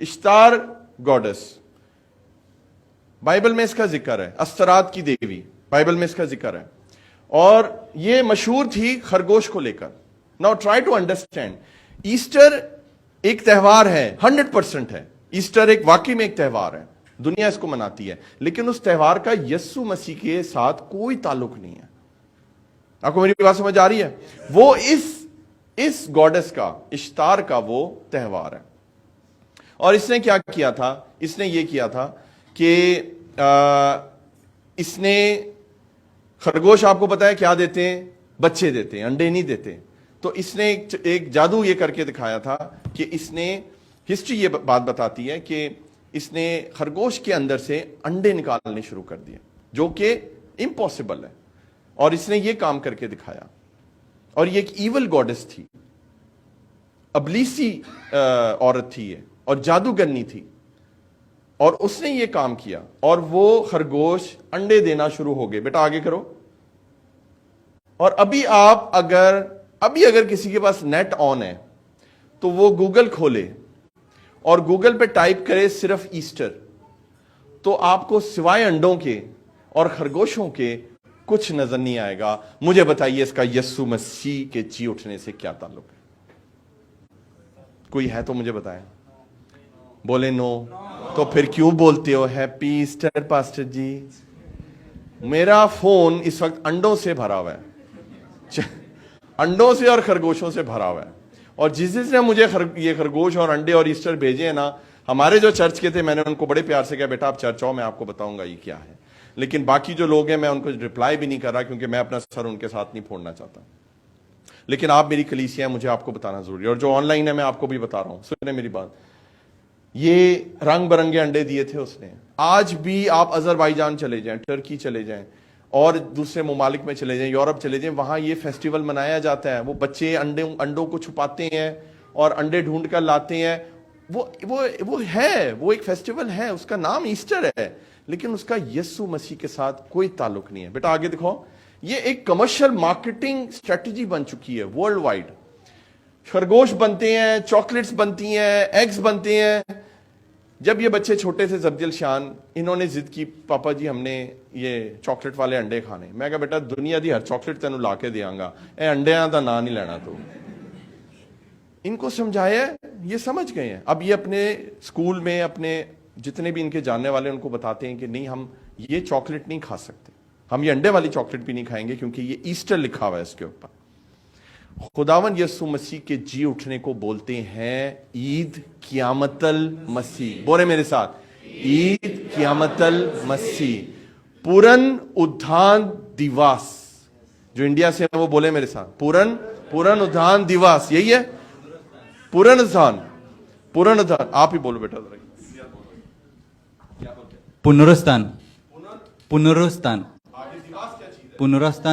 इश्तार goddess, Bible में इसका जिक्र है, अस्तरात की देवी, बाइबल में इसका जिक्र है, और ये मशहूर थी खरगोश को लेकर। Now try to understand, Easter एक त्यौहार है, 100% है। ईस्टर एक वाकई में एक त्यौहार है, दुनिया इसको मनाती है, लेकिन उस त्यौहार का यीशु मसीह के साथ कोई ताल्लुक नहीं है। आपको मेरी बात समझ आ रही है? वो इस गॉडेस का, इश्तार का वो त्यौहार है। और इसने क्या किया था? इसने ये किया था कि इसने खरगोश, आपको पता है क्या देते हैं? बच्चे देते हैं, अंडे नहीं देते। तो इसने एक जादू ये करके दिखाया था कि इसने, हिस्ट्री ये बात बताती है कि इसने खरगोश के अंदर से अंडे निकालने शुरू कर दिए, जो कि इम्पॉसिबल है, और इसने ये काम करके दिखाया। और ये एक ईवल गॉडेस थी, अबलीसी औरत थी ये, और जादूगरनी थी, और उसने ये काम किया, और वो खरगोश अंडे देना शुरू हो गए। बेटा आगे करो। और अभी आप अगर किसी के पास नेट ऑन है तो वो गूगल खोले और गूगल पे टाइप करे सिर्फ ईस्टर, तो आपको सिवाय अंडों के और खरगोशों के कुछ नजर नहीं आएगा। मुझे बताइए इसका यीशु मसीह के जी उठने से क्या ताल्लुक है? कोई है तो मुझे बताएं। बोले नो, तो फिर क्यों बोलते हो हैप्पी ईस्टर पास्टर जी? मेरा फोन इस वक्त अंडों से भरा हुआ है, अंडों से और खरगोशों से भरा हुआ है। और जिसने मुझे ये खरगोश और अंडे और ईस्टर भेजे हैं ना, हमारे जो चर्च के थे, मैंने उनको बड़े प्यार से कहा बेटा आप चर्च आओ, मैं आपको बताऊंगा ये क्या है। लेकिन बाकी जो लोग हैं मैं उनको रिप्लाई भी नहीं कर रहा, क्योंकि मैं अपना सर उनके साथ नहीं फोड़ना चाहता। लेकिन आप मेरी कलीसिया है, मुझे आपको बताना जरूरी है, और जो ऑनलाइन है मैं आपको भी बता रहा हूं। सुने मेरी बात, ये रंग बिरंगे अंडे दिए थे उसने। आज भी आप अजरबैजान चले जाएं, टर्की चले जाएं, और दूसरे ममालिक में चले जाएं, यूरोप चले जाएं, वहां ये फेस्टिवल मनाया जाता है। वो बच्चे अंडों को छुपाते हैं और अंडे ढूंढ कर लाते हैं। वो एक फेस्टिवल है, उसका नाम ईस्टर है, लेकिन उसका यीशु मसीह के साथ कोई ताल्लुक नहीं है। बेटा आगे दिखाओ। ये एक कमर्शियल मार्केटिंग स्ट्रेटजी बन चुकी है वर्ल्ड वाइड। खरगोश बनते हैं, चॉकलेट्स बनती हैं, एग्स बनते हैं। जब ये बच्चे छोटे थे, जब्दिल शान, इन्होंने जिद की पापा जी हमने ये चॉकलेट वाले अंडे खाने। मैं कहा बेटा दुनिया दी हर चॉकलेट तेन ला के देंगा, ए अंडिया का ना नहीं लेना। तो इनको समझाया, ये समझ गए हैं। अब ये अपने स्कूल में अपने जितने भी इनके जानने वाले उनको बताते हैं कि नहीं हम ये चॉकलेट नहीं खा सकते, हम ये अंडे वाली चॉकलेट भी नहीं खाएंगे, क्योंकि ये ईस्टर लिखा हुआ है इसके ऊपर। खुदावन यीशु मसीह के जी उठने को बोलते हैं ईद क़ियामतल मसीह। बोले मेरे साथ, ईद क़ियामतल मसीह, पूरन उद्धान दिवस। जो इंडिया से है वो बोले मेरे साथ, पूरन उद्धान दिवस। यही है पूरन उद्धान। आप ही बोलो बेटा जरा। पुनरुत्थान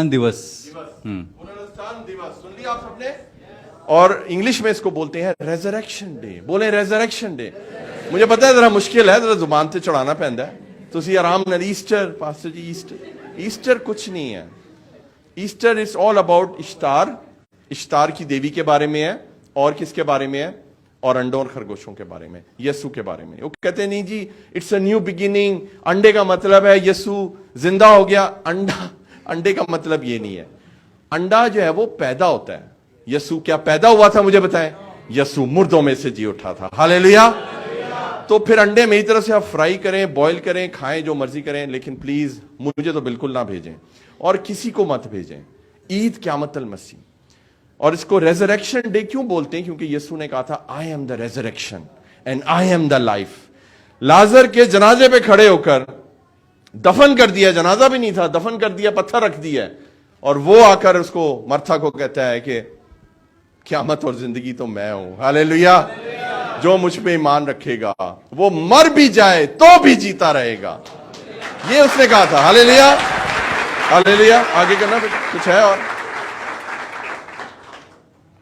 दिवस। पुनरुत्थान दिवस सुन लिया आप सबने? और इंग्लिश में इसको बोलते हैं रेजरेक्शन डे। बोले रेजरेक्शन डे। मुझे पता है जरा मुश्किल है, जरा जुबान से चढ़ाना पैंदा है, तुसी आराम नाल ईस्टर पास्टर जी ईस्टर कुछ नहीं है। ईस्टर इज ऑल अबाउट इश्तार की देवी के बारे में है, और किसके बारे में है? और अंडों और खरगोशों के बारे में, यीशु के बारे में। वो कहते नहीं जी इट्स अ न्यू बिगिनिंग, अंडे का मतलब है यीशु जिंदा हो गया। अंडे का मतलब ये नहीं है। अंडा जो है वो पैदा होता है। यीशु क्या पैदा हुआ था मुझे बताएं? यीशु मुर्दों में से जी उठा था। हालेलुया। तो फिर अंडे मेरी तरफ से आप फ्राई करें, बॉईल करें, खाएं, जो मर्जी करें, लेकिन प्लीज मुझे तो बिल्कुल ना भेजें और किसी को मत भेजें। ईद क़ियामतल मसीह। और इसको रेजरेक्शन डे क्यों बोलते हैं? क्योंकि यीशु ने कहा था I am the resurrection and I am the life. लाजर के जनाजे पे खड़े होकर दफन कर दिया, जनाजा भी नहीं था, दफन कर दिया, पत्थर रख दिया, और वो आकर उसको मर्था को कहता है कि क़यामत और जिंदगी तो मैं हूं। हालेलुया। जो मुझ पे ईमान रखेगा वो मर भी जाए तो भी जीता रहेगा, ये उसने कहा था। Hallelujah hallelujah. आगे करना कुछ है और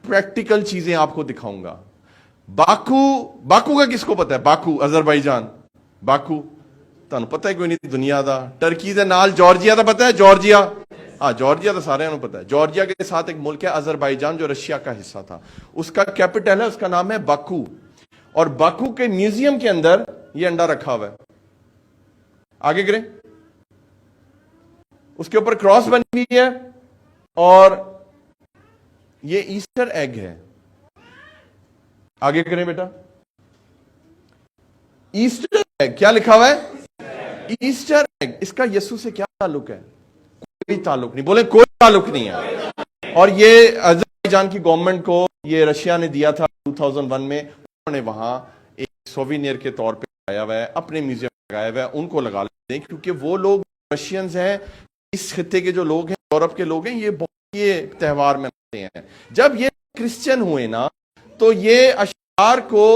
प्रैक्टिकल चीजें आपको दिखाऊंगा। बाकू का किसको पता है? Baku Azerbaijan. बाकू ਤੁਹਾਨੂੰ पता है कोई नहीं दुनिया का। टर्की के नाल जॉर्जिया का पता है? जॉर्जिया, हाँ जॉर्जिया तो सारे पता है। जॉर्जिया के साथ एक मुल्क है अजरबैजान जो रशिया का हिस्सा था, उसका कैपिटल है, उसका नाम है बाकू। اور باکو کے میوزیم کے اندر یہ انڈا رکھا ہوا ہے. آگے کریں. اس کے اوپر کراس بنی ہوئی ہے اور یہ ایسٹر ایگ ہے. آگے کریں بیٹا. ایسٹر ایگ کیا لکھا ہوا ہے؟ Easter egg. اس کا یسوع سے کیا تعلق ہے؟ کوئی تعلق نہیں. بولے کوئی تعلق نہیں ہے. اور یہ آذربائیجان کی گورنمنٹ کو یہ رشیا نے دیا تھا 2001 میں. انہوں نے وہاں ایک سووینئر کے طور پہ لگایا ہوا ہے, اپنے میوزیم لگایا ہوا ہے. ان کو لگا لیتے ہیں کیونکہ وہ لوگ رشینز ہیں, اس خطے کے جو لوگ ہیں, یورپ کے لوگ ہیں, یہ بہت یہ تہوار مناتے ہیں. جب یہ کرسچن ہوئے نا تو یہ اشعار کو,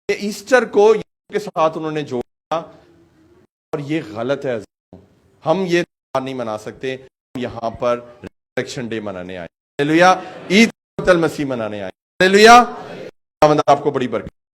یہ ایسٹر کو کے ساتھ انہوں نے جوڑا, اور یہ غلط ہے. ہم یہ تہوار نہیں منا سکتے. ہم یہاں پر ریزریکشن ڈے منانے آئے. ہلیلویا. عید المسیح منانے آئے. ہلیلویا. خداوند آپ کو بڑی برکت